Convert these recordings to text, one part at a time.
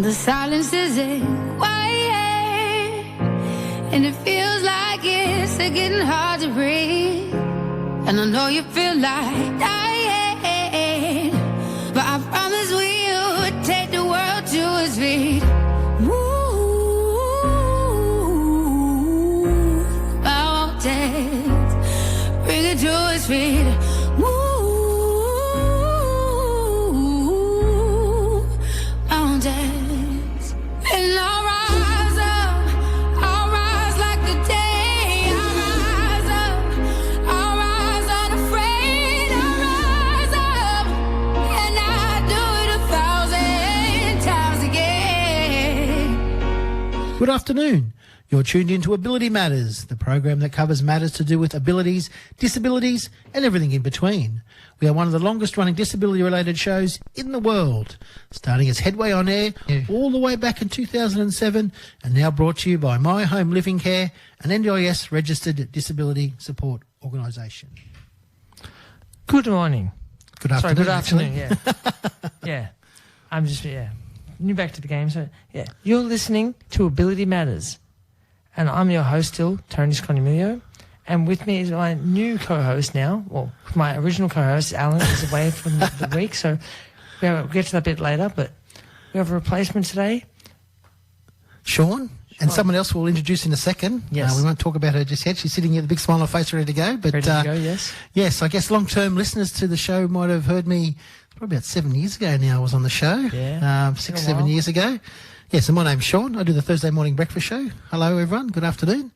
The silence isn't quiet, and it feels like it's getting hard to breathe. And I know you feel like dying, but I promise we would take the world to its feet. Move mountains, bring it to its feet. Move mountains, and I'll rise up, I'll rise like the day. I'll rise up, I'll rise unafraid. I'll rise up, and I'll do it 1,000 times again. Good afternoon. You're tuned into Ability Matters, the program that covers matters to do with abilities, disabilities and everything in between. We are one of the longest running disability-related shows in the world, starting as Headway On Air all the way back in 2007 and now brought to you by My Home Living Care, an NDIS registered disability support organisation. Good morning. Good afternoon. Sorry, good afternoon, yeah. Yeah. I'm just, new back to the game. So, yeah. You're listening to Ability Matters. And I'm your host still, Tony Sconimilio. And with me is my new co-host now. Well, my original co-host, Alan, is away for the week. So we'll get to that a bit later. But we have a replacement today. Sean. And someone else we'll introduce in a second. Yes. We won't talk about her just yet. She's sitting here with a big smile on her face, ready to go. But, ready to go, yes. Yes, I guess long-term listeners to the show might have heard me probably about 7 years ago now I was on the show. Yeah. 7 years ago. Yes, and my name's Sean. I do the Thursday morning breakfast show. Hello, everyone. Good afternoon.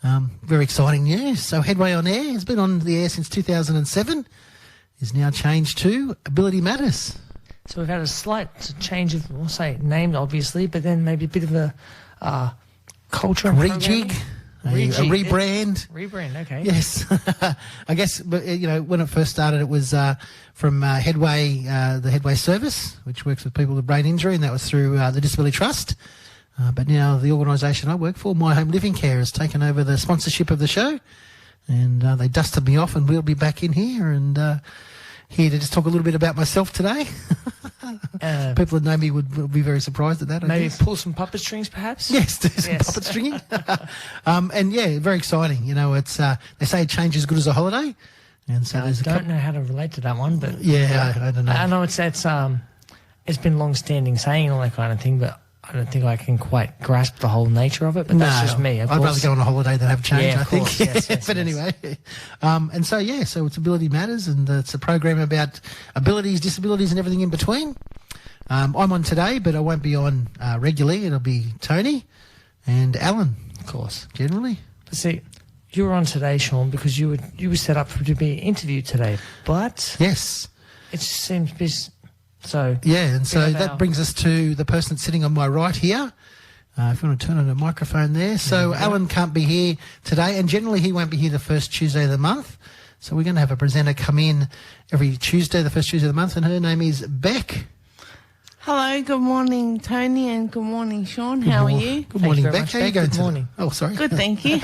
Very exciting news. So Headway On Air has been on the air since 2007. Is now changed to Ability Matters. So we've had a slight change of, we'll say, name, obviously, but then maybe a bit of a culture. Rejig. A rebrand. Rebrand, okay. Yes. I guess, but when it first started, it was from Headway, the Headway service, which works with people with brain injury, and that was through the Disability Trust. But now the organisation I work for, My Home Living Care, has taken over the sponsorship of the show, and they dusted me off, and we'll be back in here and here to just talk a little bit about myself today. People that know me would be very surprised at that. Maybe pull some puppet strings, perhaps? Yes, do some puppet stringing. And yeah, very exciting. It's they say change is good as a holiday. And so I don't know how to relate to that one, but yeah, I don't know. I know it's been long-standing saying and all that kind of thing, but I don't think I can quite grasp the whole nature of it. But that's just me. I'd rather go on a holiday than have change. Yeah, I think. Course. Yes, but anyway, and so so it's Ability Matters, and it's a program about abilities, disabilities, and everything in between. I'm on today, but I won't be on regularly. It'll be Tony and Alan, of course, generally. But see, you were on today, Sean, because you were set up to be interviewed today, but yes, it just seems to be so. Yeah, and so that brings us to the person sitting on my right here. If you want to turn on the microphone there. So Alan can't be here today, and generally he won't be here the first Tuesday of the month. So we're going to have a presenter come in every Tuesday, the first Tuesday of the month, and her name is Beck. Hello, good morning, Tony, and good morning, Sean. How are you? Good morning, Beck. How are you going today? Good morning. Oh, sorry. Good, thank you.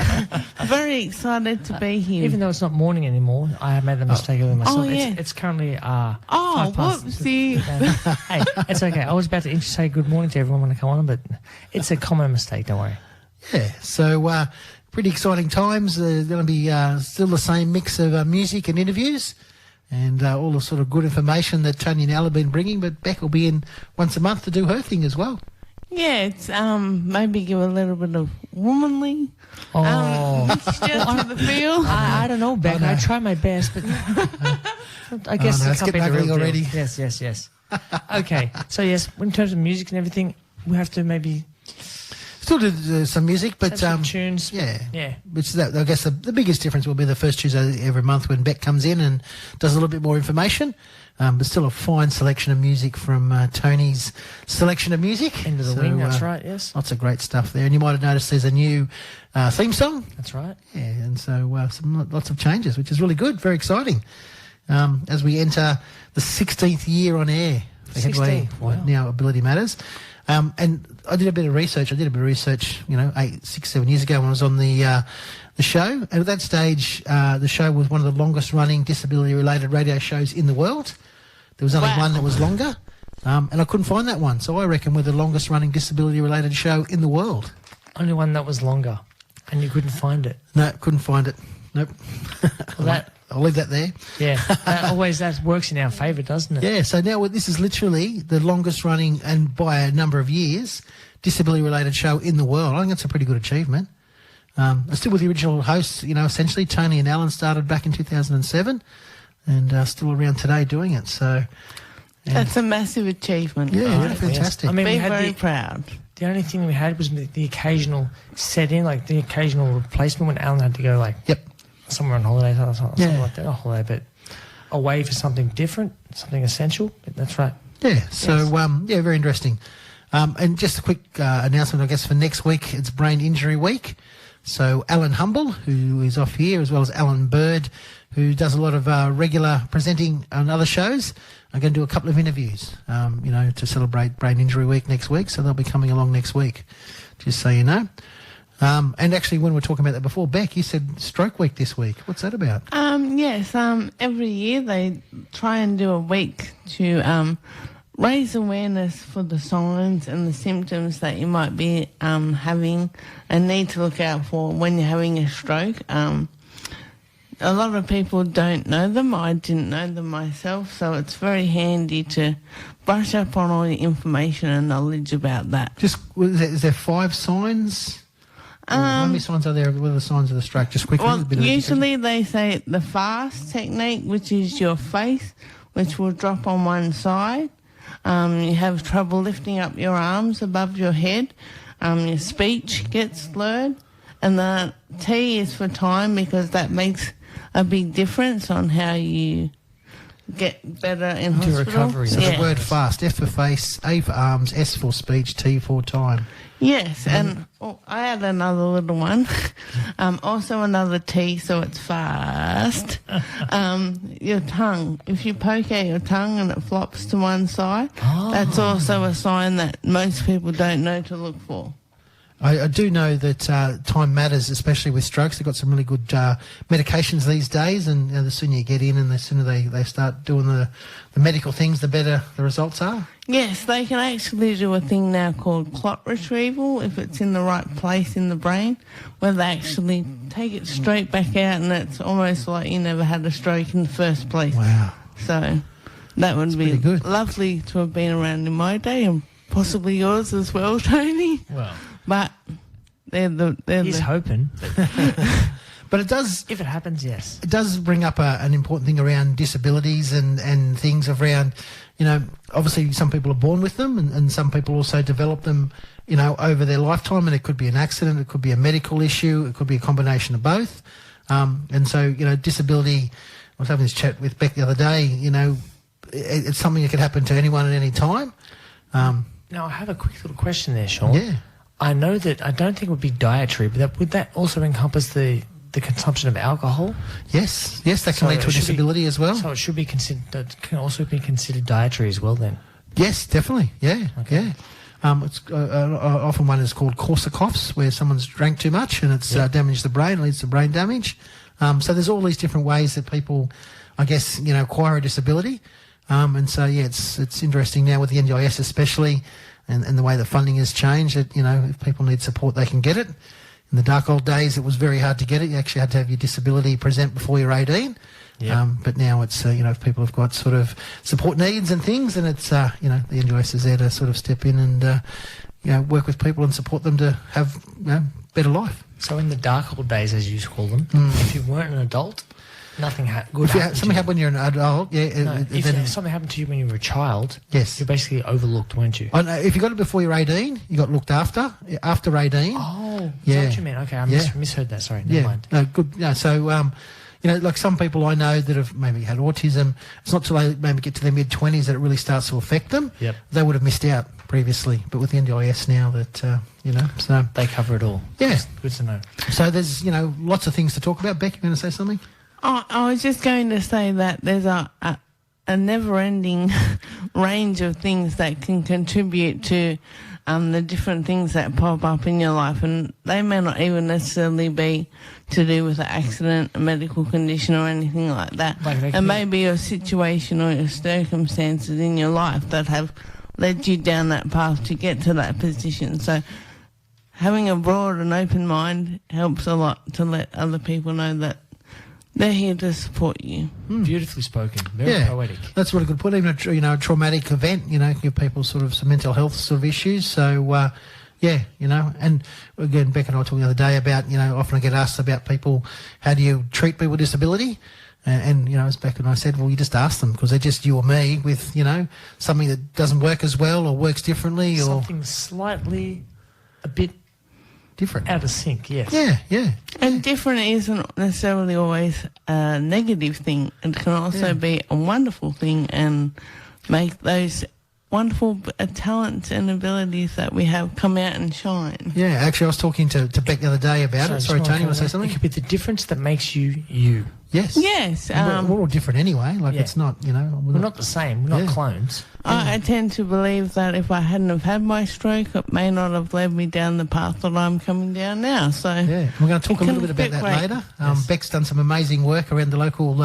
Very excited to be here. Even though it's not morning anymore, I have made the mistake of myself. Oh, yeah. It's currently 5 past. whoopsie. Hey, it's okay. I was about to say good morning to everyone when I come on, but it's a common mistake, don't worry. Yeah, so pretty exciting times. There's going to be still the same mix of music and interviews. And all the sort of good information that Tony and Al have been bringing, but Beck will be in once a month to do her thing as well. Yeah, it's maybe give a little bit of womanly mixture to the feel. I don't know, Beck. I try my best, but I guess it's getting ugly already. Yes. Okay, so yes, in terms of music and everything, we have to maybe still do some music, but some tunes. Yeah. Which is I guess the biggest difference will be the first Tuesday every month when Beck comes in and does a little bit more information. But still a fine selection of music from Tony's selection of music. End of the wing, that's right, yes. Lots of great stuff there. And you might have noticed there's a new theme song. That's right. Yeah, and so lots of changes, which is really good, very exciting. As we enter the 16th year on air for Headway, now Ability Matters. And I did a bit of research. 6, 7 years ago when I was on the show. And at that stage, the show was one of the longest running disability-related radio shows in the world. There was only one that was longer. And I couldn't find that one. So I reckon we're the longest running disability-related show in the world. Only one that was longer, and you couldn't find it. No, couldn't find it. Nope. Well, I'll leave that there. Yeah, that works in our favour, doesn't it? Yeah, so now this is literally the longest running, and by a number of years, disability-related show in the world. I think that's a pretty good achievement. Still with the original hosts, essentially, Tony and Alan started back in 2007 and still around today doing it. So that's a massive achievement. Yeah, really fantastic. Yes. I mean, Be we had very proud. The only thing we had was the occasional set-in, like the occasional replacement when Alan had to go, somewhere on holiday, something like that. Not holiday, but away for something different, something essential. That's right. Yeah, so, very interesting. And just a quick announcement, I guess, for next week. It's Brain Injury Week. So Alan Humble, who is off here, as well as Alan Bird, who does a lot of regular presenting on other shows, are going to do a couple of interviews, to celebrate Brain Injury Week next week. So they'll be coming along next week, just so you know. And actually, when we were talking about that before, Beck, you said Stroke Week this week. What's that about? Yes, every year they try and do a week to raise awareness for the signs and the symptoms that you might be having and need to look out for when you're having a stroke. A lot of people don't know them. I didn't know them myself, so it's very handy to brush up on all the information and knowledge about that. Is there 5 signs? How many signs are there? What are the signs of the stroke? Just quickly. Well, usually they say the fast technique, which is your face, which will drop on one side. You have trouble lifting up your arms above your head. Your speech gets slurred. And the T is for time, because that makes a big difference on how you get better in hospital. Recovery. So the word fast, F for face, A for arms, S for speech, T for time. Yes, and I had another little one. Also another T, so it's fast. Your tongue. If you poke out your tongue and it flops to one side, that's also a sign that most people don't know to look for. I do know that time matters, especially with strokes. They've got some really good medications these days, and the sooner you get in and the sooner they start doing the medical things, the better the results are. Yes, they can actually do a thing now called clot retrieval if it's in the right place in the brain, where they actually take it straight back out, and it's almost like you never had a stroke in the first place. Wow. So that would be good. Lovely to have been around in my day, and possibly yours as well, Tony. Well, but he's hoping. But it does... If it happens, yes. It does bring up an important thing around disabilities and things around, obviously some people are born with them and some people also develop them, over their lifetime, and it could be an accident, it could be a medical issue, it could be a combination of both. And so, disability... I was having this chat with Beck the other day, it's something that could happen to anyone at any time. Now, I have a quick little question there, Sean. Yeah. I know that I don't think it would be dietary, but would that also encompass the consumption of alcohol? Yes, that can lead to a disability as well. So it should be considered. Can also be considered dietary as well, then. Yes, definitely. Yeah, okay. Yeah. It's often one is called Korsakoff's, where someone's drank too much and it's damaged the brain, leads to brain damage. So there's all these different ways that people, I guess, acquire a disability. And so it's interesting now with the NDIS especially. And the way the funding has changed, that, if people need support, they can get it. In the dark old days, it was very hard to get it. You actually had to have your disability present before you're 18. Yep. But now it's, if people have got sort of support needs and things, and it's, the NDIS is there to sort of step in and, work with people and support them to have, better life. So in the dark old days, as you call them, if you weren't an adult, nothing good happened. Something happened when you're an adult, if something happened to you when you were a child, yes, you're basically overlooked, weren't you? Oh, no, if you got it before you're 18, you got looked after. After 18, is that what you meant? Okay, I misheard that. Sorry, never mind. No, good. Yeah, so like some people I know that have maybe had autism, it's not till they maybe get to their mid-20s that it really starts to affect them. Yep. They would have missed out previously, but with the NDIS now that so they cover it all. Yeah, good to know. So there's lots of things to talk about. Beck, you going to say something? Oh, I was just going to say that there's a never-ending range of things that can contribute to the different things that pop up in your life, and they may not even necessarily be to do with an accident, a medical condition or anything like that. And maybe your situation or your circumstances in your life that have led you down that path to get to that position. So having a broad and open mind helps a lot to let other people know that they're here to support you. Beautifully spoken. Very poetic. That's what a good point. Even a traumatic event, give people sort of some mental health sort of issues. So, and again, Beck and I were talking the other day about, often I get asked about people, how do you treat people with disability? And as Beck and I said, well, you just ask them because they're just you or me with, something that doesn't work as well or works differently. Something slightly a bit different. Out of sync, yes. Yeah. And different isn't necessarily always a negative thing. It can also be a wonderful thing and make those wonderful talents and abilities that we have come out and shine. Yeah, actually I was talking to Beck the other day about it. Sorry, Tony, you want to say something? It could be the difference that makes you you. Yes. We're all different anyway. It's not, we're not the same. We're not clones. I tend to believe that if I hadn't have had my stroke, it may not have led me down the path that I'm coming down now. So yeah, we're going to talk a little bit about that later. Beck's done some amazing work around the local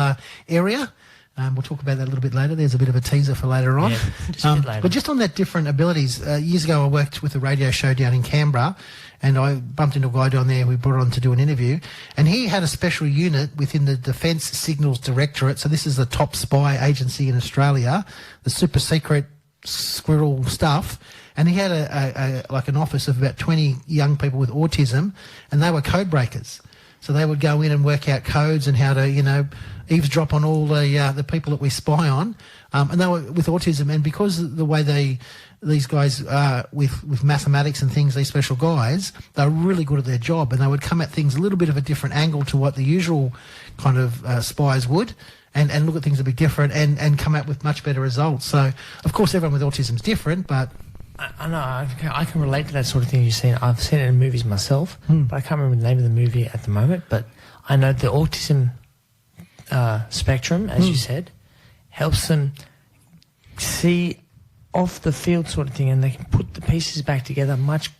area. We'll talk about that a little bit later. There's a bit of a teaser for later on. Yeah, just a bit later. But just on that different abilities, years ago I worked with a radio show down in Canberra, and I bumped into a guy down there we brought on to do an interview, and he had a special unit within the Defence Signals Directorate. So this is the top spy agency in Australia, the super secret squirrel stuff. And he had an office of about 20 young people with autism, and they were code breakers. So they would go in and work out codes and how to, eavesdrop on all the people that we spy on. And they were with autism, and because of the way these guys are with mathematics and things, these special guys, they're really good at their job, and they would come at things a little bit of a different angle to what the usual kind of spies would, and look at things a bit different and come out with much better results. So, of course, everyone with autism is different, but... I know, I can relate to that sort of thing you've seen. I've seen it in movies myself, but I can't remember the name of the movie at the moment, but I know the autism spectrum, as you said, helps them see off the field sort of thing, and they can put the pieces back together much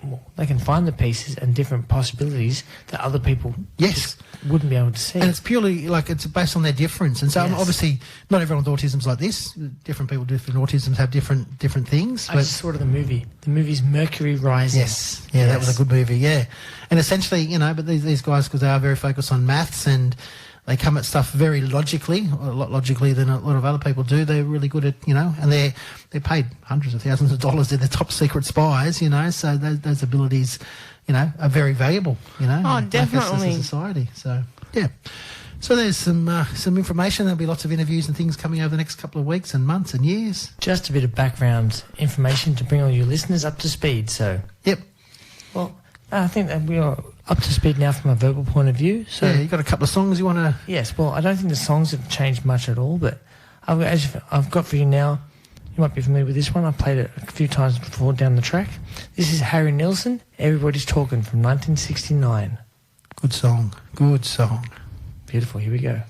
more. They can find the pieces and different possibilities that other people just wouldn't be able to see. And it's purely it's based on their difference. And so obviously not everyone with autism's like this. Different people with different autisms have different things. I just thought of the movie. The movie's Mercury Rising. Yes. Yeah, that was a good movie, yeah. And essentially, but these guys, because they are very focused on maths and they come at stuff very logically, a lot logically than a lot of other people do. They're really good at, and they're paid hundreds of thousands of dollars. They're the top secret spies, so those abilities, are very valuable, Oh, definitely. As a society. So, yeah. So there's some information. There'll be lots of interviews and things coming over the next couple of weeks and months and years. Just a bit of background information to bring all your listeners up to speed. So, yep. Well, I think that we are up to speed now from a verbal point of view. So yeah, you got a couple of songs you want to... Yes, well, I don't think the songs have changed much at all, but I've got for you now, you might be familiar with this one. I played it a few times before down the track. This is Harry Nilsson, Everybody's Talking, from 1969. Good song. Good song. Beautiful. Here we go.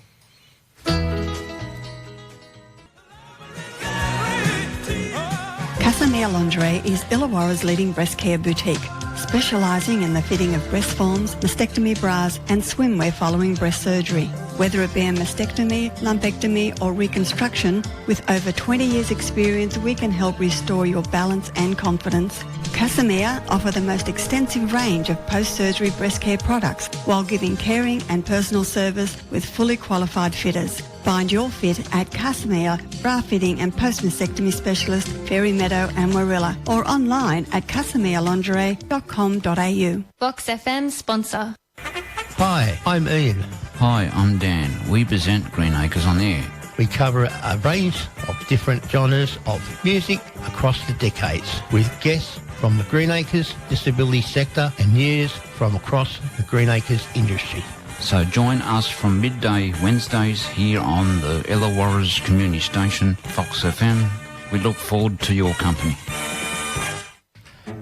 Casamere Lingerie is Illawarra's leading breast care boutique, specialising in the fitting of breast forms, mastectomy bras and swimwear following breast surgery. Whether it be a mastectomy, lumpectomy or reconstruction, with over 20 years experience we can help restore your balance and confidence. Casamere offer the most extensive range of post-surgery breast care products while giving caring and personal service with fully qualified fitters. Find your fit at Casamere, bra fitting and post-mastectomy specialist, Fairy Meadow and Warilla, or online at casamerelingerie.com.au. VOX FM sponsor. Hi, I'm Ian. Hi, I'm Dan. We present Green Acres on Air. We cover a range of different genres of music across the decades with guests from the Green Acres disability sector and years from across the Green Acres industry. So join us from midday Wednesdays here on the Illawarra's community station, VOX FM. We look forward to your company.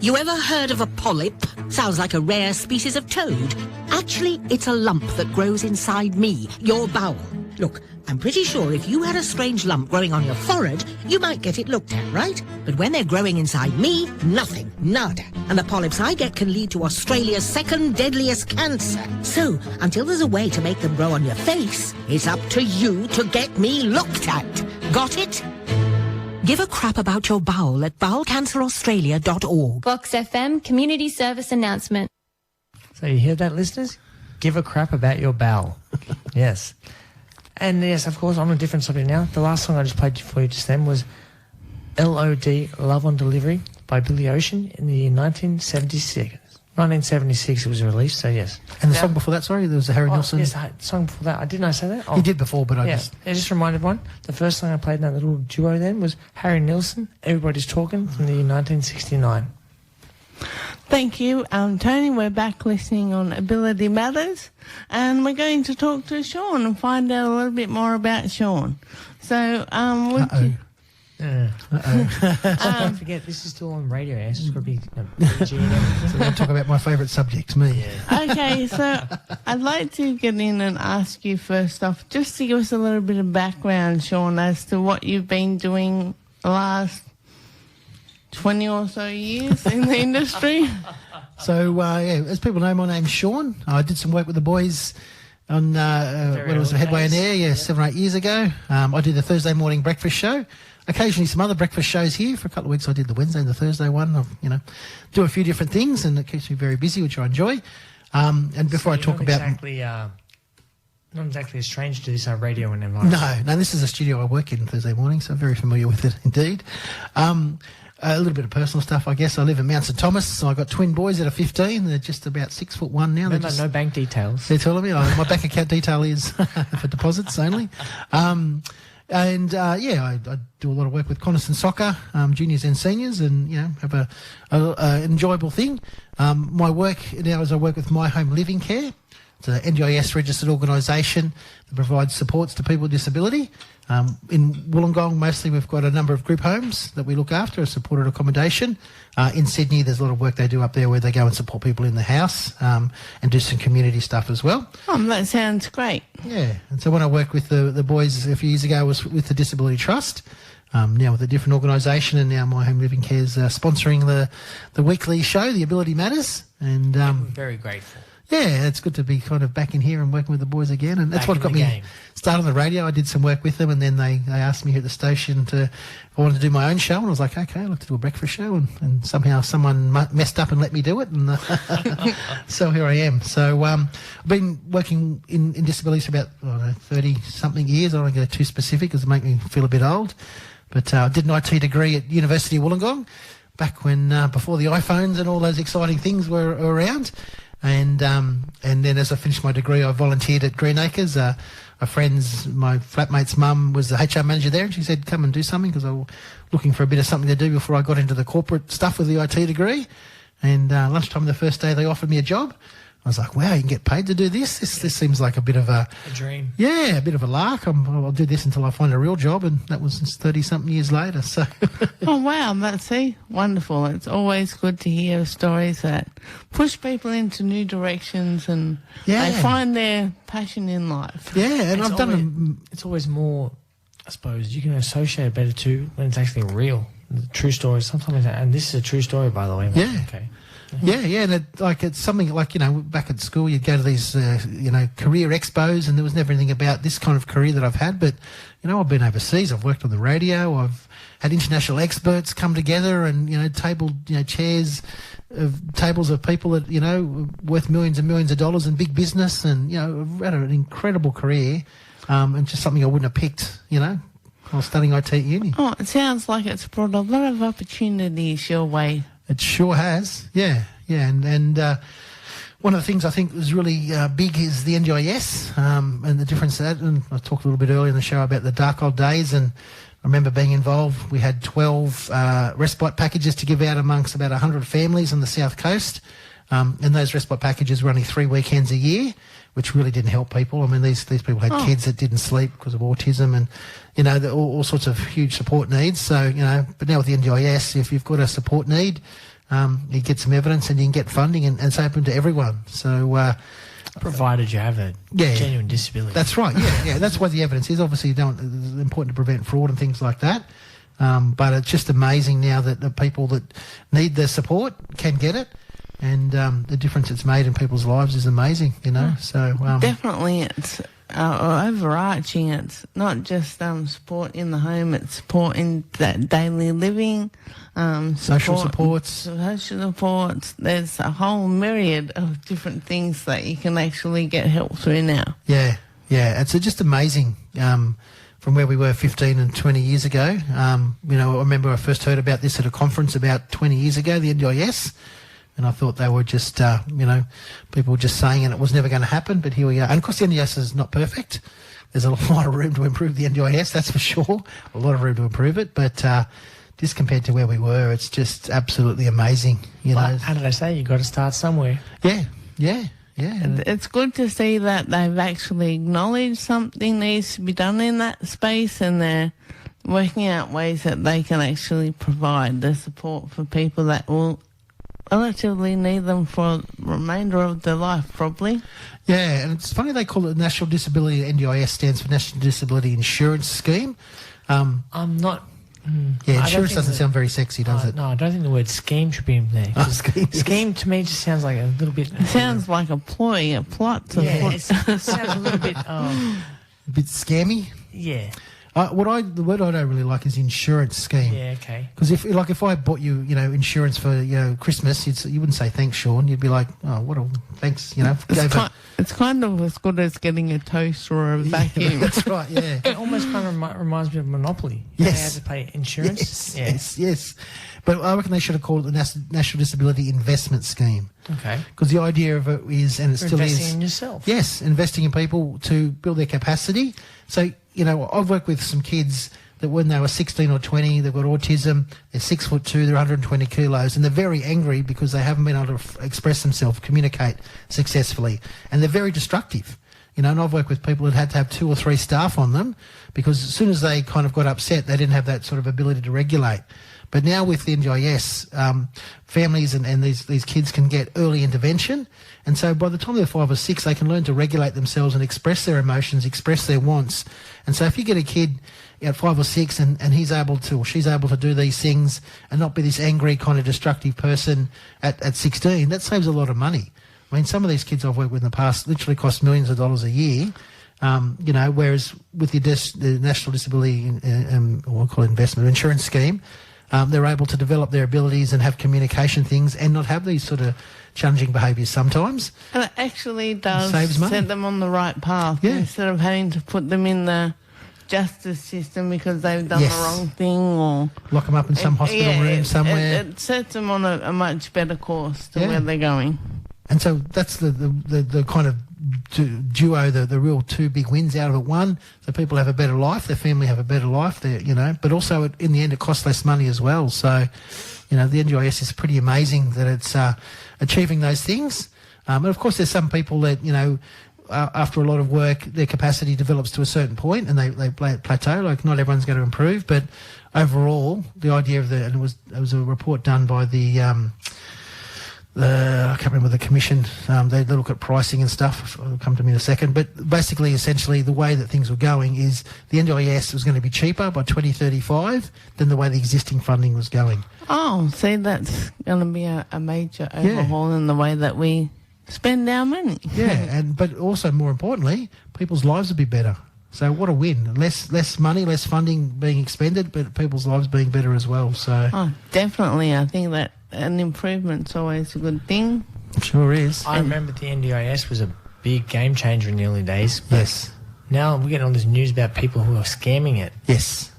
You ever heard of a polyp? Sounds like a rare species of toad. Actually, it's a lump that grows inside me, your bowel. Look, I'm pretty sure if you had a strange lump growing on your forehead, you might get it looked at, right? But when they're growing inside me, nothing, nada. And the polyps I get can lead to Australia's second deadliest cancer. So, until there's a way to make them grow on your face, it's up to you to get me looked at. Got it? Give a crap about your bowel at bowelcanceraustralia.org. VOX FM community service announcement. So you hear that, listeners? Give a crap about your bowel. Yes. And yes, of course, on a different subject now. The last song I just played for you just then was LOD, Love on Delivery, by Billy Ocean in the year 1976. 1976 it was released, so yes. And the song before that, sorry, there was a Harry Nilsson. Yes, the song before that. Didn't I say that? You did before, but I just reminded everyone. The first song I played in that little duo then was Harry Nilsson, Everybody's Talking, from the year 1969. Thank you, Tony. We're back listening on Ability Matters, and we're going to talk to Sean and find out a little bit more about Sean. So, Don't forget, this is still on radio. It's got to be PG and everything. So we're going to talk about my favourite subjects, me. Okay, so I'd like to get in and ask you first off, just to give us a little bit of background, Sean, as to what you've been doing the last 20 or so years in the industry. So, as people know, my name's Sean. I did some work with the boys on when it was a Headway On Air, 7 or 8 years ago. I do the Thursday morning breakfast show. Occasionally some other breakfast shows here. For a couple of weeks I did the Wednesday and the Thursday one. I, do a few different things, and it keeps me very busy, which I enjoy. And before I talk about... Not exactly a stranger to this radio and environment. No, this is a studio I work in Thursday morning, so I'm very familiar with it indeed. A little bit of personal stuff, I guess. I live in Mount St Thomas, so I've got twin boys that are 15. They're just about 6'1" now. Remember, no bank details. They're telling me my bank account detail is for deposits only. I do a lot of work with Coniston Soccer, juniors and seniors, and have an enjoyable thing. My work now is I work with My Home Living Care. It's an NDIS registered organisation that provides supports to people with disability. In Wollongong, mostly we've got a number of group homes that we look after, a supported accommodation. In Sydney, there's a lot of work they do up there where they go and support people in the house and do some community stuff as well. That sounds great. Yeah, and so when I worked with the boys a few years ago, I was with the Disability Trust, now with a different organisation, and now My Home Living Care is sponsoring the weekly show, The Ability Matters. And I'm very grateful. Yeah, it's good to be kind of back in here and working with the boys again. And that's what got me started on the radio. I did some work with them, and then they asked me here at the station if I wanted to do my own show. And I was like, okay, I'd like to do a breakfast show. And somehow someone messed up and let me do it. And so here I am. So I've been working in disabilities for about 30-something years. I don't want to go too specific because it makes me feel a bit old. But I did an IT degree at University of Wollongong back when before the iPhones and all those exciting things were around. And then as I finished my degree, I volunteered at Greenacres. My flatmate's mum was the HR manager there, and she said, come and do something, because I was looking for a bit of something to do before I got into the corporate stuff with the IT degree. And lunchtime the first day, they offered me a job. I was like, wow, you can get paid to do this? This seems like a bit of a dream. Yeah, a bit of a lark. I'll do this until I find a real job, and that was 30-something years later. So, oh, wow, that's wonderful. It's always good to hear stories that push people into new directions and they find their passion in life. Yeah, and it's always more, I suppose, you can associate it better too when it's actually real. The true stories, sometimes, and this is a true story, by the way. Yeah. Okay. Yeah, and it's something like, back at school you'd go to these, career expos, and there was never anything about this kind of career that I've had. But, I've been overseas, I've worked on the radio, I've had international experts come together and, chairs of tables of people that, worth millions and millions of dollars in big business, and, I've had an incredible career, and just something I wouldn't have picked, while studying IT at uni. Oh, it sounds like it's brought a lot of opportunities your way. It sure has, yeah, and one of the things I think was really big is the NDIS and the difference that, and I talked a little bit earlier in the show about the dark old days, and I remember being involved. We had 12 respite packages to give out amongst about 100 families on the south coast, and those respite packages were only 3 weekends a year, which really didn't help people. I mean, these people had kids that didn't sleep because of autism, and all sorts of huge support needs. So but now with the NDIS, if you've got a support need, you get some evidence and you can get funding, and it's open to everyone. So provided you have a genuine disability. That's right. Yeah. That's why the evidence is. Obviously, it's important to prevent fraud and things like that. But it's just amazing now that the people that need the support can get it. And the difference it's made in people's lives is amazing, So definitely, it's overarching. It's not just support in the home, it's support in that daily living, social supports. Social supports. There's a whole myriad of different things that you can actually get help through now. Yeah. It's just amazing from where we were 15 and 20 years ago. I remember I first heard about this at a conference about 20 years ago, the NDIS. And I thought they were just, people were just saying and it was never going to happen, but here we are. And of course the NDIS is not perfect. There's a lot of room to improve the NDIS, that's for sure. A lot of room to improve it, but just compared to where we were, it's just absolutely amazing. How did I say? You've got to start somewhere. Yeah. And it's good to see that they've actually acknowledged something needs to be done in that space, and they're working out ways that they can actually provide the support for people that will relatively need them for the remainder of their life, probably. Yeah, and it's funny they call it National Disability. NDIS stands for National Disability Insurance Scheme. I'm not... insurance doesn't sound very sexy, does it? No, I don't think the word scheme should be in there. Scheme to me just sounds like a little bit... It sounds like a ploy, a plot. It sounds a little bit... A bit scammy? Yeah. The word I don't really like is insurance scheme. Yeah, okay. Because if I bought you, insurance for, Christmas, you wouldn't say thanks, Sean. You'd be like, oh, thanks, It's kind of as good as getting a toaster or a vacuum. That's right, yeah. It almost kind of reminds me of Monopoly. Yes. They had to pay insurance. Yes. But I reckon they should have called it the National Disability Investment Scheme. Okay. Because the idea of it is, and it still is... investing in yourself. Yes, investing in people to build their capacity. So, I've worked with some kids that when they were 16 or 20, they've got autism, they're 6'2", they're 120 kilos, and they're very angry because they haven't been able to express themselves, communicate successfully. And they're very destructive. And I've worked with people that had to have 2 or 3 staff on them because as soon as they kind of got upset, they didn't have that sort of ability to regulate. But now with the NDIS, families and these kids can get early intervention. And so by the time they're 5 or 6, they can learn to regulate themselves and express their emotions, express their wants. And so if you get a kid at 5 or 6 and he's able to, or she's able to do these things and not be this angry kind of destructive person at 16, that saves a lot of money. I mean, some of these kids I've worked with in the past literally cost millions of dollars a year. Whereas with the National Disability, we'll call it investment insurance scheme, they're able to develop their abilities and have communication things and not have these sort of challenging behaviours sometimes. And it actually does saves money. set them on the right path instead of having to put them in the justice system because they've done the wrong thing or... Lock them up in some hospital room somewhere. It sets them on a much better course to where they're going. And so that's the kind of duo, the real 2 big wins out of it. One, so people have a better life, their family have a better life, but also in the end it costs less money as well. So, the NDIS is pretty amazing that it's achieving those things. And of course there's some people that, after a lot of work, their capacity develops to a certain point and they plateau. Like not everyone's going to improve, but overall the idea of it was a report done by I can't remember the commission. They look at pricing and stuff. It'll come to me in a second. But basically, essentially, the way that things were going is the NDIS was going to be cheaper by 2035 than the way the existing funding was going. Oh, see, that's going to be a major overhaul in the way that we spend our money. Yeah, but also more importantly, people's lives will be better. So what a win. Less money, less funding being expended, but people's lives being better as well. So definitely. I think that an improvement's always a good thing. Sure is. I remember the NDIS was a big game changer in the early days. Yes. Now we're getting all this news about people who are scamming it. Yes.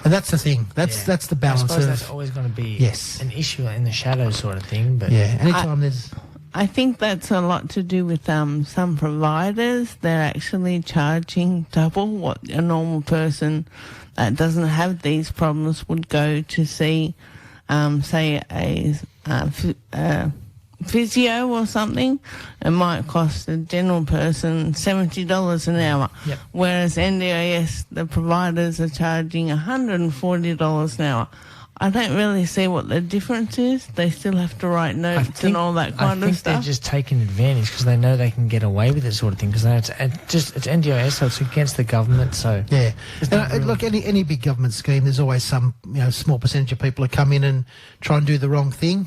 And that's the thing. That's the balance. I suppose that's always going to be an issue in the shadows sort of thing. But anytime there's... I think that's a lot to do with some providers. They're actually charging double what a normal person that doesn't have these problems would go to see, say, a physio or something. It might cost a general person $70 an hour, whereas NDIS, the providers are charging $140 an hour. I don't really see what the difference is. They still have to write notes and all that kind of stuff. I think they're just taking advantage because they know they can get away with it sort of thing because it's NDIS, so it's against the government. So look, any big government scheme, there's always some small percentage of people that come in and try and do the wrong thing.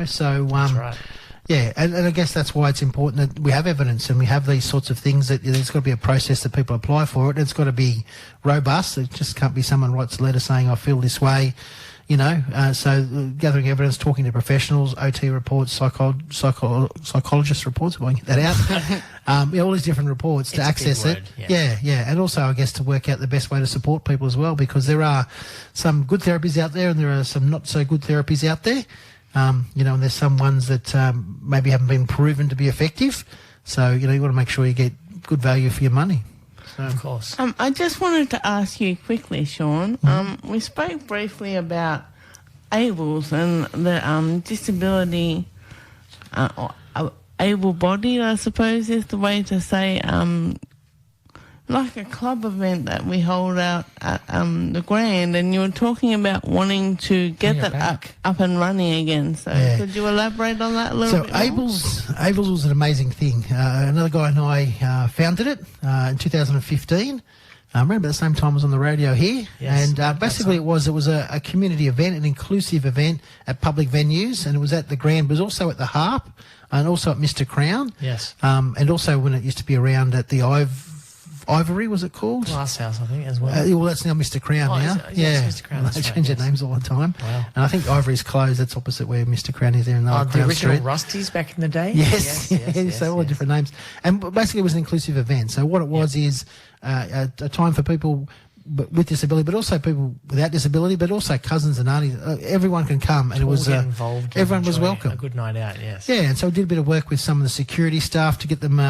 So that's right. Yeah, and I guess that's why it's important that we have evidence and we have these sorts of things, that there's got to be a process that people apply for it. It's got to be robust. It just can't be someone writes a letter saying, I feel this way, you know. So gathering evidence, talking to professionals, OT reports, psychologist reports, if I can get that out. All these different reports to access it. Yeah. And also, I guess, to work out the best way to support people as well, because there are some good therapies out there and there are some not so good therapies out there. And there's some ones that maybe haven't been proven to be effective. So, you want to make sure you get good value for your money. So. Of course. I just wanted to ask you quickly, Sean. We spoke briefly about ABLES and the disability, able-bodied, I suppose is the way to say, like a club event that we hold out at the Grand, and you were talking about wanting to get that up and running again. So could you elaborate on that a little bit more? ABLES was an amazing thing. Another guy and I founded it in 2015. Around about the same time I was on the radio here. Yes, and basically it was a community event, an inclusive event at public venues, and it was at the Grand, but it was also at the Harp and also at Mr. Crown. Yes. And also when it used to be around at the Ivory, was it called? Glass House, I think, as well. Well, that's now Mr. Crown now. It's Mr. Crown. They change their names all the time. Wow. And I think Ivory's closed. That's opposite where Mr. Crown is there in the the Crown original Street. Rusty's back in the day? Yes. So all the different names. And basically it was an inclusive event. So what it was is a time for people with disability, but also people without disability, but also cousins and aunties. Everyone can come, and it was involved. Everyone was welcome. A good night out, yes. Yeah, and so we did a bit of work with some of the security staff to get them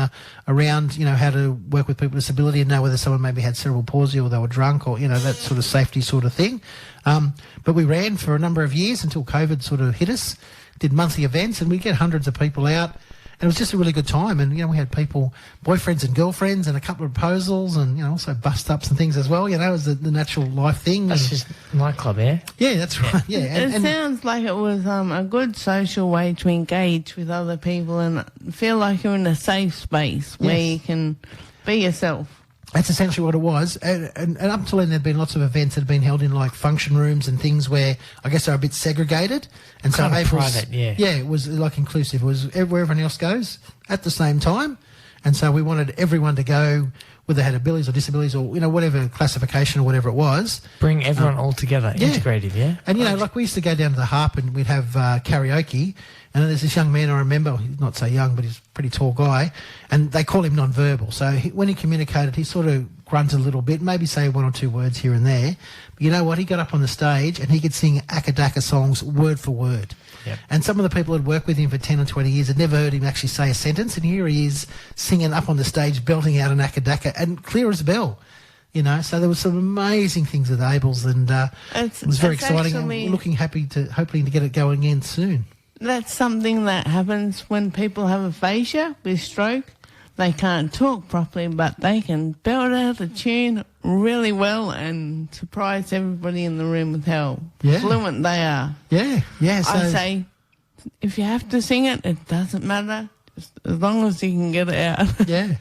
around, how to work with people with disability and know whether someone maybe had cerebral palsy or they were drunk or, that sort of safety sort of thing. But we ran for a number of years until COVID sort of hit us, did monthly events, and we get hundreds of people out. And it was just a really good time. And, we had people, boyfriends and girlfriends and a couple of proposals and, also bust-ups and things as well. It was the natural life thing. That's just nightclub, yeah? Yeah, that's right, yeah. It sounds like it was a good social way to engage with other people and feel like you're in a safe space where you can be yourself. That's essentially what it was. And up until then, there'd been lots of events that had been held in like function rooms and things where I guess they're a bit segregated. And so private, it was like inclusive. It was where everyone else goes at the same time. And so we wanted everyone to go, whether they had abilities or disabilities or, whatever classification or whatever it was. Bring everyone all together, integrative, yeah? And, like we used to go down to the Harp and we'd have karaoke. And there's this young man I remember, he's not so young, but he's a pretty tall guy, and they call him non-verbal. So when he communicated, he sort of grunted a little bit, maybe say one or two words here and there. But you know what? He got up on the stage and he could sing Akadaka songs word for word. Yep. And some of the people who'd worked with him for 10 or 20 years had never heard him actually say a sentence, and here he is singing up on the stage, belting out an Akadaka, and clear as a bell. So there was some amazing things with ABLES, and it was very exciting. And we're looking hoping to get it going again soon. That's something that happens when people have aphasia with stroke. They can't talk properly, but they can belt out a tune really well and surprise everybody in the room with how fluent they are. Yeah. So I say, if you have to sing it, it doesn't matter, just as long as you can get it out. Yeah.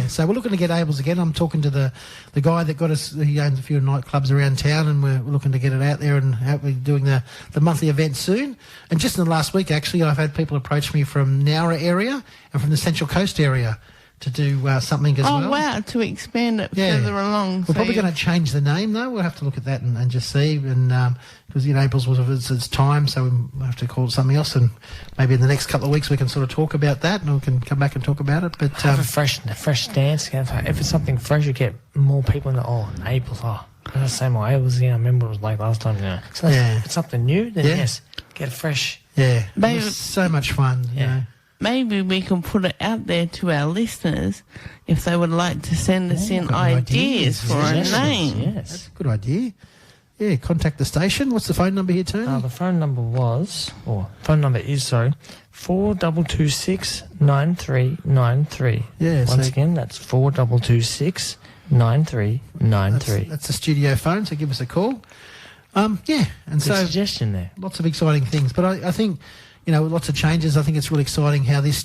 So we're looking to get ABLES again. I'm talking to the guy that got us. He owns a few nightclubs around town, and we're looking to get it out there and hopefully doing the monthly event soon. And just in the last week, actually, I've had people approach me from Nowra area and from the Central Coast area to do something as well. Oh, wow, to expand it further along. We're probably going to change the name, though. We'll have to look at that and just see. And because, ABLES was of its time, so we have to call it something else. And maybe in the next couple of weeks we can sort of talk about that and we can come back and talk about it. But have a fresh stance. If it's something fresh, you get more people in ABLES. That's the same way ABLES, I remember it was like last time. So if it's something new, then yes, get a fresh... Yeah, it was so much fun, Maybe we can put it out there to our listeners if they would like to send us in ideas for a name. Yes. That's a good idea. Yeah, contact the station. What's the phone number here, Tony? The phone number is 4226 9393. Yeah. Once again, that's 4226 9393. That's the studio phone, so give us a call. And good so suggestion there. Lots of exciting things, but I think... lots of changes. I think it's really exciting how this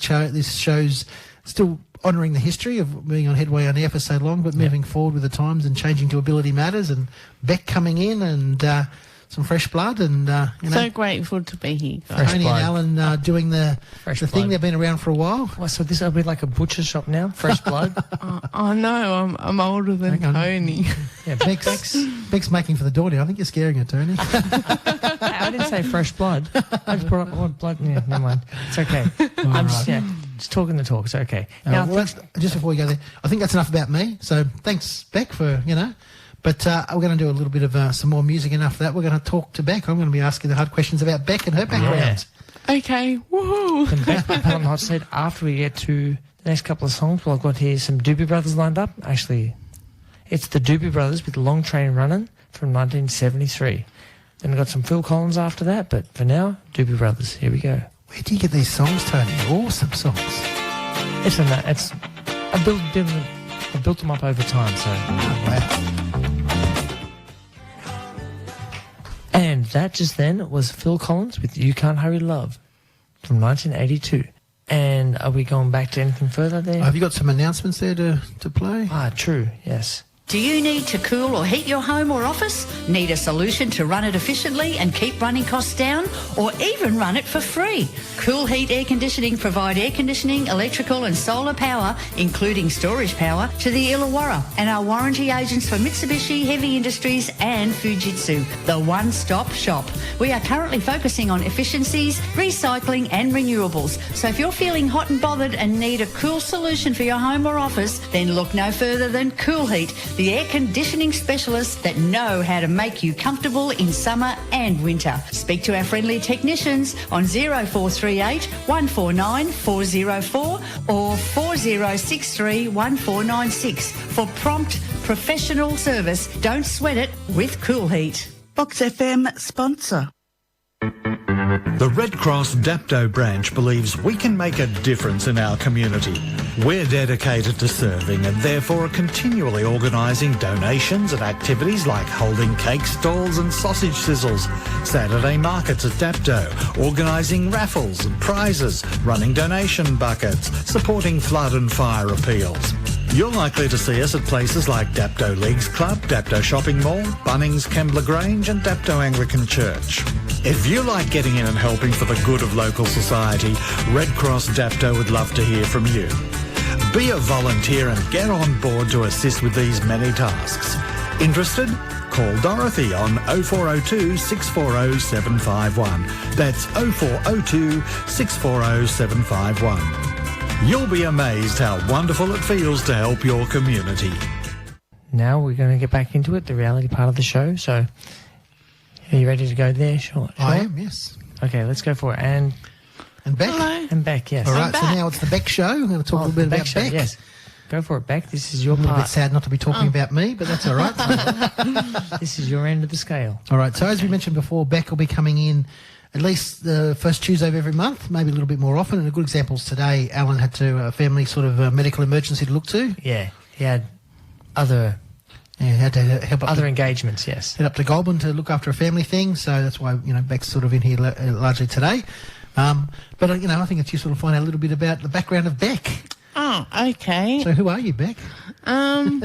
show's still honouring the history of being on Headway On Air for so long, but moving forward with the times and changing to Ability Matters and Beck coming in and fresh blood, and So grateful to be here, guys. Tony and Alan doing the thing. They've been around for a while. Well, so this will be like a butcher shop now, fresh blood. I know, I'm older than Tony. Yeah, Beck's making for the door now. I think you're scaring her, Tony. I didn't say fresh blood. I just brought up blood. Yeah, never mind. It's okay. I'm just talking the talk. It's okay. Now, just before we go there, I think that's enough about me. So thanks, Beck, for But we're going to do a little bit of some more music, and after that we're going to talk to Beck. I'm going to be asking the hard questions about Beck and her background. Yeah. Okay, woohoo! And Beck will put on the hot seat after we get to the next couple of songs. Well, I've got here some Doobie Brothers lined up. Actually, it's the Doobie Brothers with Long Train Runnin' from 1973. Then I've got some Phil Collins after that, but for now, Doobie Brothers. Here we go. Where do you get these songs, Tony? Awesome songs. I built them up over time, so. Wow. And that just then was Phil Collins with You Can't Hurry Love from 1982. And are we going back to anything further there? Have you got some announcements there to play? True, yes. Do you need to cool or heat your home or office? Need a solution to run it efficiently and keep running costs down? Or even run it for free? Cool Heat Air Conditioning provide air conditioning, electrical and solar power, including storage power, to the Illawarra, and are warranty agents for Mitsubishi Heavy Industries and Fujitsu, the one-stop shop. We are currently focusing on efficiencies, recycling and renewables. So if you're feeling hot and bothered and need a cool solution for your home or office, then look no further than Cool Heat, the air conditioning specialists that know how to make you comfortable in summer and winter. Speak to our friendly technicians on 0438 149 404 or 4063 1496 for prompt professional service. Don't sweat it with Cool Heat. VOX FM sponsor. The Red Cross Dapto branch believes we can make a difference in our community. We're dedicated to serving and therefore are continually organising donations and activities like holding cake stalls and sausage sizzles, Saturday markets at Dapto, organising raffles and prizes, running donation buckets, supporting flood and fire appeals. You're likely to see us at places like Dapto Leagues Club, Dapto Shopping Mall, Bunnings Kembla Grange and Dapto Anglican Church. If you like getting in and helping for the good of local society, Red Cross Dapto would love to hear from you. Be a volunteer and get on board to assist with these many tasks. Interested? Call Dorothy on 0402 640 751. That's 0402 640 751. You'll be amazed how wonderful it feels to help your community. Now we're going to get back into it, the reality part of the show. So, are you ready to go there? Sure. I am, yes. Okay, let's go for it. And Beck? Hello. And Beck, yes. All right, so now it's the Beck show. We're going to talk a little bit about Beck. Yes. Go for it, Beck. This is your a little part. bit sad not to be talking about me, but that's all right. This is your end of the scale. All right, so as we mentioned before, Beck will be coming in at least the first Tuesday of every month, maybe a little bit more often. And a good example is today, Alan had a family sort of medical emergency to look to. Yeah, he had other had to help up other engagements, yes. Head up to Goulburn to look after a family thing, so that's why, Beck's sort of in here largely today. But, I think it's useful to find out a little bit about the background of Beck. Oh, okay. So who are you, Beck? Well,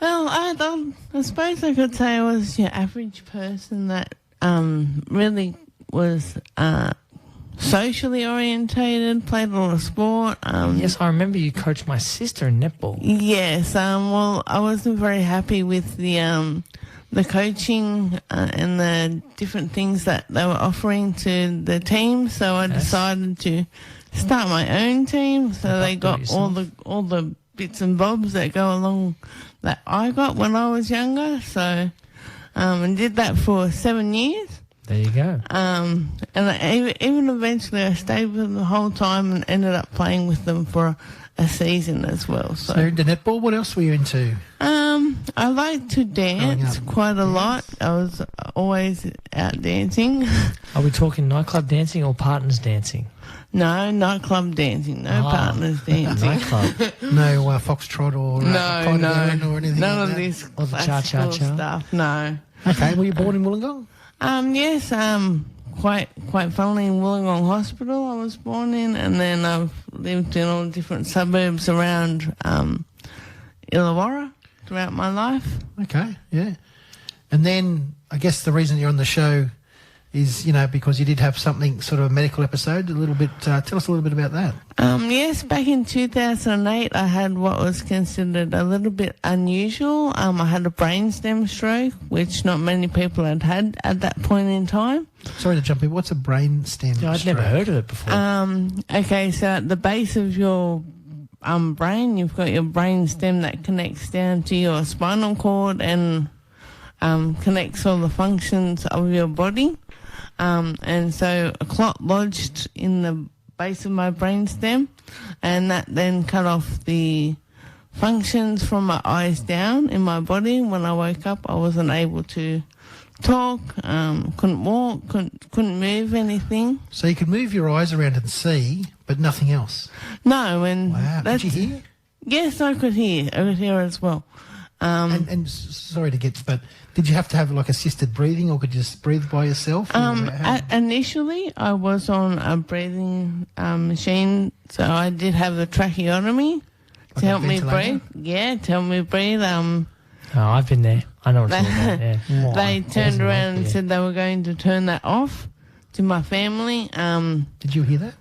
I suppose I could say I was your average person that really was socially orientated, played a lot of sport. Yes, I remember you coached my sister in netball. Yes. Well, I wasn't very happy with the coaching and the different things that they were offering to the team, so I decided to start my own team. So they got all the bits and bobs that go along that I got when I was younger. So and did that for 7 years. There you go. And even eventually I stayed with them the whole time and ended up playing with them for a season as well. So you're into netball. What else were you into? I like to dance quite a lot. I was always out dancing. Are we talking nightclub dancing or partners dancing? No, nightclub dancing. No partners dancing. Nightclub. No foxtrot or no, or anything none like of that? this Or the classical cha-cha-cha? stuff. No. Okay, were you born in Wollongong? Yes. Quite funnily in Wollongong Hospital I was born in, and then I've lived in all different suburbs around Illawarra throughout my life. Okay, yeah. And then I guess the reason you're on the show is, because you did have something, sort of a medical episode. A little bit. Tell us a little bit about that. Yes, back in 2008, I had what was considered a little bit unusual. I had a brainstem stroke, which not many people had at that point in time. Sorry to jump in. What's a brainstem stroke? I'd never heard of it before. Okay, so at the base of your brain, you've got your brainstem that connects down to your spinal cord and connects all the functions of your body. And so a clot lodged in the base of my brainstem, and that then cut off the functions from my eyes down in my body. When I woke up, I wasn't able to talk, couldn't walk, couldn't move anything. So you could move your eyes around and see, but nothing else? No. And wow. Did you hear? Yes, I could hear. I could hear as well. And sorry to get, but did you have to have like assisted breathing, or could you just breathe by yourself? Initially, I was on a breathing machine, so I did have a tracheotomy to help me breathe. Yeah, to help me breathe. Oh, I've been there. I know what you're talking about. Yeah. They turned around and said they were going to turn that off to my family. Did you hear that?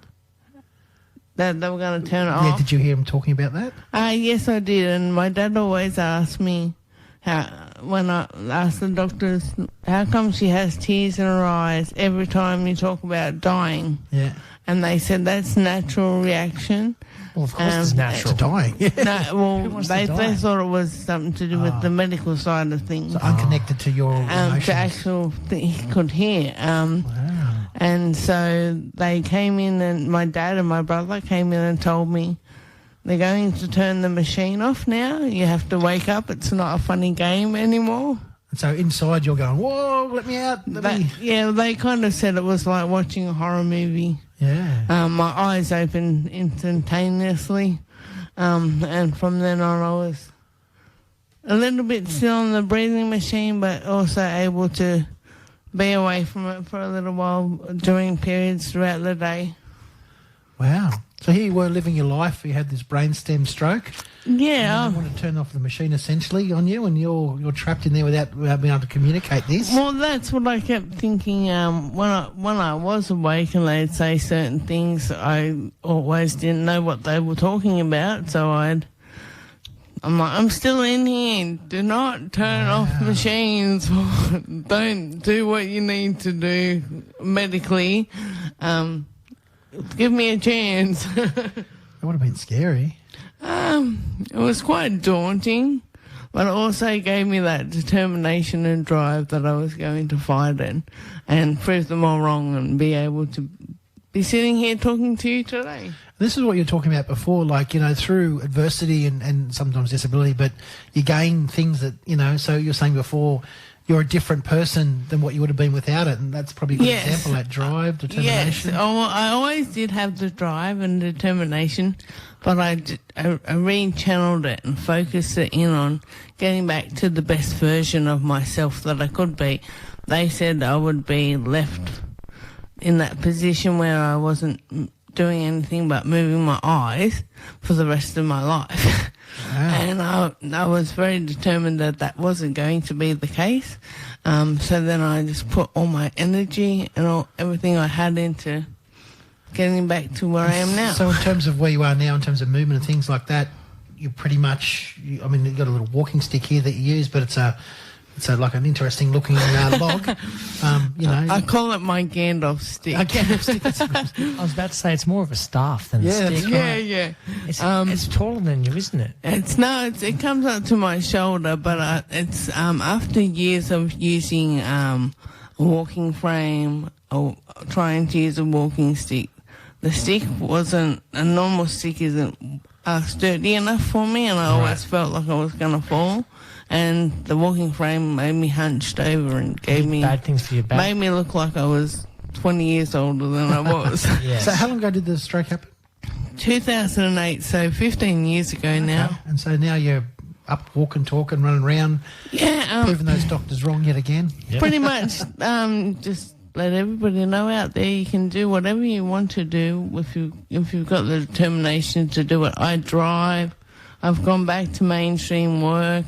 That they were going to turn it off. Yeah, did you hear him talking about that? Yes, I did. And my dad always asked me, when I asked the doctors, how come she has tears in her eyes every time you talk about dying? Yeah. And they said that's natural reaction. Well, of course it's natural. To dying. They thought it was something to do with the medical side of things. So unconnected to your emotions. To actual thing he could hear. Wow. And so they came in, and my dad and my brother came in and told me, they're going to turn the machine off now. You have to wake up. It's not a funny game anymore. And so inside you're going, whoa, let me out. Yeah, they kind of said it was like watching a horror movie. Yeah. My eyes opened instantaneously. And from then on I was a little bit still on the breathing machine, but also able to be away from it for a little while during periods throughout the day. Wow. So here you were living your life. You had this brainstem stroke. Yeah. And they want to turn off the machine essentially on you, and you're trapped in there without being able to communicate this. Well, that's what I kept thinking. When I was awake and they'd say certain things, I always didn't know what they were talking about. So I'm like, I'm still in here. Do not turn off machines. Don't do what you need to do medically. Give me a chance. It would have been scary. It was quite daunting, but it also gave me that determination and drive that I was going to fight it and prove them all wrong and be able to be sitting here talking to you today. This is what you're talking about before, like, through adversity and sometimes disability, but you gain things that, so you're saying before, you're a different person than what you would have been without it, and that's probably a good example, that drive, determination. Yes, I always did have the drive and determination, but I re-channeled it and focused it in on getting back to the best version of myself that I could be. They said I would be left in that position where I wasn't doing anything but moving my eyes for the rest of my life. Wow. And I was very determined that wasn't going to be the case. So then I just put all my energy and everything I had into getting back to where I am now. So in terms of where you are now, in terms of movement and things like that, you're pretty much, you've got a little walking stick here that you use, but it's like an interesting looking log. I call it my Gandalf stick. I was about to say it's more of a staff than a stick. Yeah. It's taller than you, isn't it? It comes up to my shoulder, but it's after years of using a walking frame or trying to use a walking stick. The stick a normal stick isn't sturdy enough for me, and I always felt like I was going to fall. And the walking frame made me hunched over and gave me bad things for your back. Made me look like I was 20 years older than I was. Yes. So how long ago did the stroke happen? 2008, so 15 years ago now. And so now you're up walking, talking, running around, proving those doctors wrong yet again. Yep. Pretty much. Just let everybody know out there you can do whatever you want to do if you've got the determination to do it. I drive. I've gone back to mainstream work.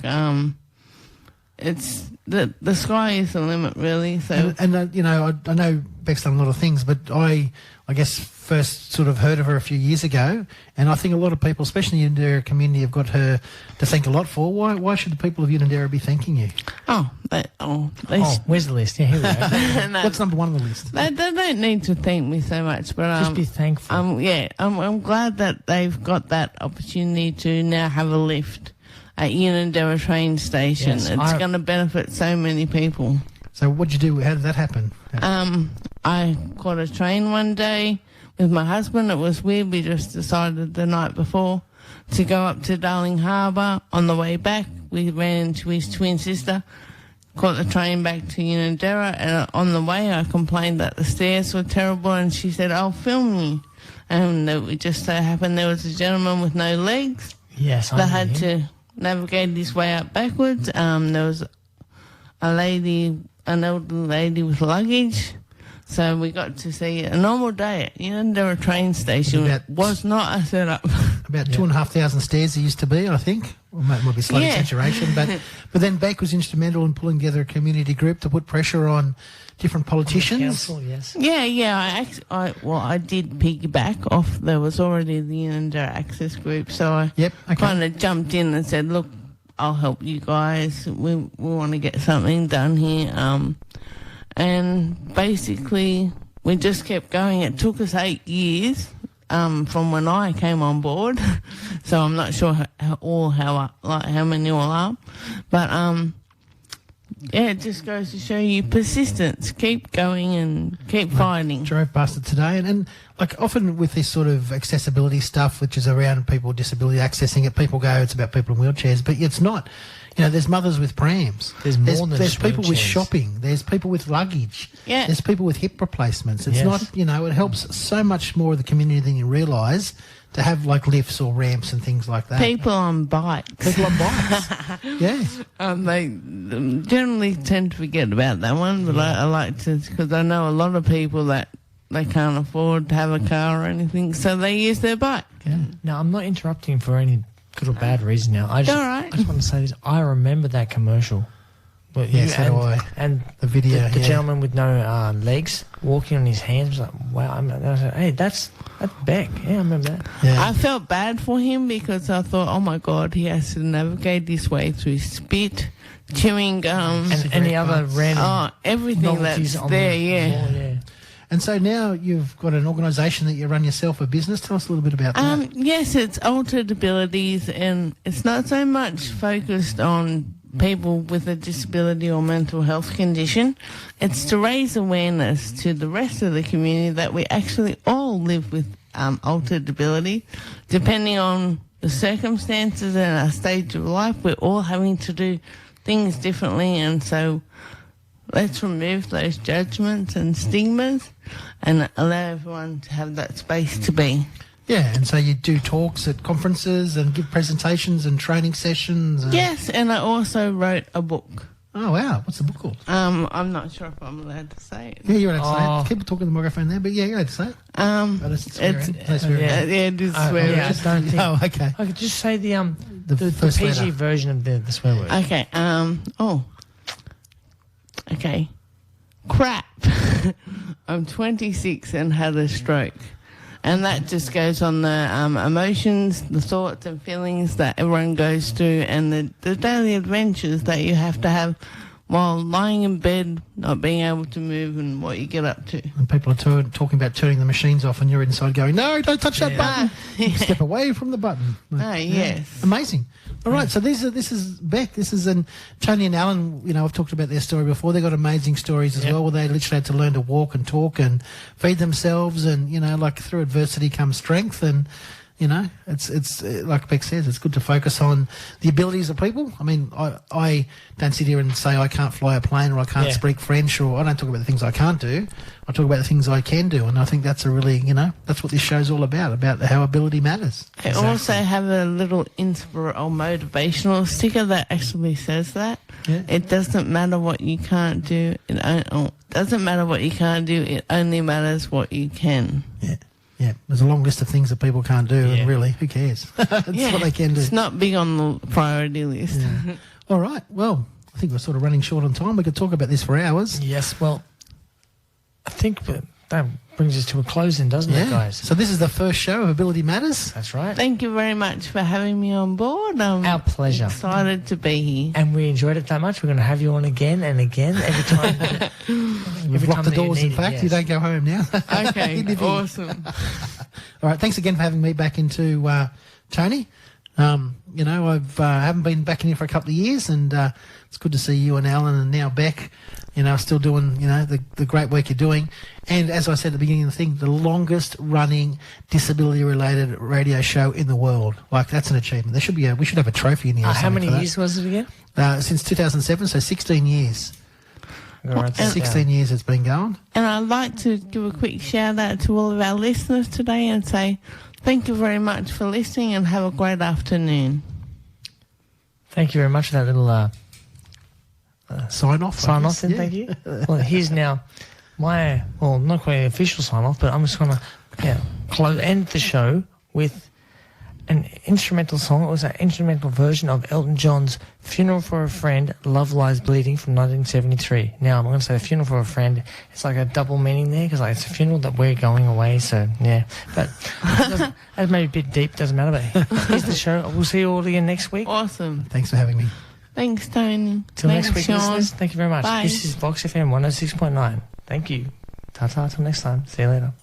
it's the sky is the limit, really. So, and you know, I know Beck's done a lot of things, but I guess first sort of heard of her a few years ago, and I think a lot of people, especially in the Unanderra community, have got her to thank a lot for. Why should the people of Unanderra be thanking you? Where's the list? Yeah, here we go. No, What's number one on the list? They don't need to thank me so much, but Just be thankful. I'm glad that they've got that opportunity to now have a lift at Unanderra train station. Yes, it's going to benefit so many people. So what'd you do? How did that happen? I caught a train one day with my husband. It was weird. We just decided the night before to go up to Darling Harbour. On the way back, we ran into his twin sister, caught the train back to Unanderra, and on the way I complained that the stairs were terrible, and she said, "I'll film you." And it just so happened there was a gentleman with no legs. Yes, I that know had him. to navigate his way up backwards. There was an elderly lady with luggage. So we got to see a normal day at Unanderra train station. It was not a setup. About 2,500 stairs there used to be, I think. Well, might be a slight exaggeration, but then Beck was instrumental in pulling together a community group to put pressure on different politicians. Council, yes. Yeah. I did piggyback off. There was already the Unanderra Access Group, so I kind of jumped in and said, "Look, I'll help you guys. We want to get something done here." And basically, we just kept going. It took us 8 years from when I came on board, so I'm not sure how many all are, but it just goes to show you persistence. Keep going and keep fighting. Drove past it today, and like often with this sort of accessibility stuff, which is around people with disability accessing it, people go, it's about people in wheelchairs, but it's not. You know, there's mothers with prams. There's more than There's people with wheelchairs. shopping. There's people with luggage. Yeah. There's people with hip replacements. It's Yes. not, you know, it helps so much more of the community than you realise to have like lifts or ramps and things like that. People on bikes. People on bikes. Yeah. They generally tend to forget about that one, but I like to, because I know a lot of people that they can't afford to have a car or anything, so they use their bike. Yeah. No, I'm not interrupting for any good or bad reason now. I just want to say this. I remember that commercial. Well, Yes, so do I. And the video, the gentleman with no legs walking on his hands was like, wow. I was like, hey, that's Beck. Yeah, I remember that. Yeah. I felt bad for him because I thought, oh my God, he has to navigate his way through spit, chewing gum, and any other random everything that's on there. the floor, yeah. And so now you've got an organisation that you run yourself, a business. Tell us a little bit about that. Yes, it's Altered Abilities, and it's not so much focused on people with a disability or mental health condition. It's to raise awareness to the rest of the community that we actually all live with altered ability. Depending on the circumstances and our stage of life, we're all having to do things differently, and so let's remove those judgments and stigmas and allow everyone to have that space to be. Yeah, and so you do talks at conferences and give presentations and training sessions. Yes, and I also wrote a book. Oh, wow. What's the book called? I'm not sure if I'm allowed to say it. Yeah, you're allowed to say it. Keep talking to the microphone there, but yeah, you're allowed to say it. It is swearing. I don't think. Oh, okay. I could just say the first PG letter. version of the swear word. Okay. Okay. Crap. I'm 26 and had a stroke. And that just goes on the emotions, the thoughts and feelings that everyone goes through, and the daily adventures that you have to have while lying in bed, not being able to move, and what you get up to. And people are talking about turning the machines off, and you're inside going, no, don't touch that button. Step away from the button. Yes. Amazing. All right, so this is Beck. This is Tony and Alan. You know, I've talked about their story before. They've got amazing stories as well, where they literally had to learn to walk and talk and feed themselves, and you know, like through adversity comes strength. And you know, it's like Beck says, it's good to focus on the abilities of people. I mean, I don't sit here and say I can't fly a plane or I can't speak French, or I don't talk about the things I can't do. I talk about the things I can do, and I think that's a really, you know, that's what this show's all about how ability matters. I also have a little motivational sticker that actually says that. Yeah. It doesn't matter what you can't do. It doesn't matter what you can't do. It only matters what you can. Yeah. Yeah, there's a long list of things that people can't do, and really, who cares? It's what they can do. It's not big on the priority list. Yeah. All right, well, I think we're sort of running short on time. We could talk about this for hours. Yes, well, I think that brings us to a close then, doesn't it, guys? So this is the first show of Ability Matters. That's right. Thank you very much for having me on board. Our pleasure. Excited to be here. And we enjoyed it that much. We're going to have you on again and again every time. You've locked the doors, in fact. You don't go home now. Okay, awesome. All right, thanks again for having me back into Tony. You know, I've haven't been back in here for a couple of years, and it's good to see you and Alan and now Beck, you know, still doing, you know, the great work you're doing. And as I said at the beginning of the thing, the longest running disability-related radio show in the world. Like, that's an achievement. There should be we should have a trophy in here. How many years was it again? Since 2007, so 16 years. 16 years it's been going. And I'd like to give a quick shout out to all of our listeners today and say thank you very much for listening and have a great afternoon. Thank you very much for that little sign off. Then, thank you. Well, here's now my, well, not quite an official sign off, but I'm just going to end the show with an instrumental song. It was an instrumental version of Elton John's Funeral for a Friend, Love Lies Bleeding from 1973. Now, I'm going to say the Funeral for a Friend. It's like a double meaning there because it's a funeral that we're going away, so yeah. But that may be a bit deep, doesn't matter. But here's the show. We'll see you all again next week. Awesome. Thanks for having me. Thanks, Tony. Till Thanks, next week, Sean. listeners. Thank you very much. Bye. This is VOX FM 106.9. Thank you. Ta-ta till next time. See you later.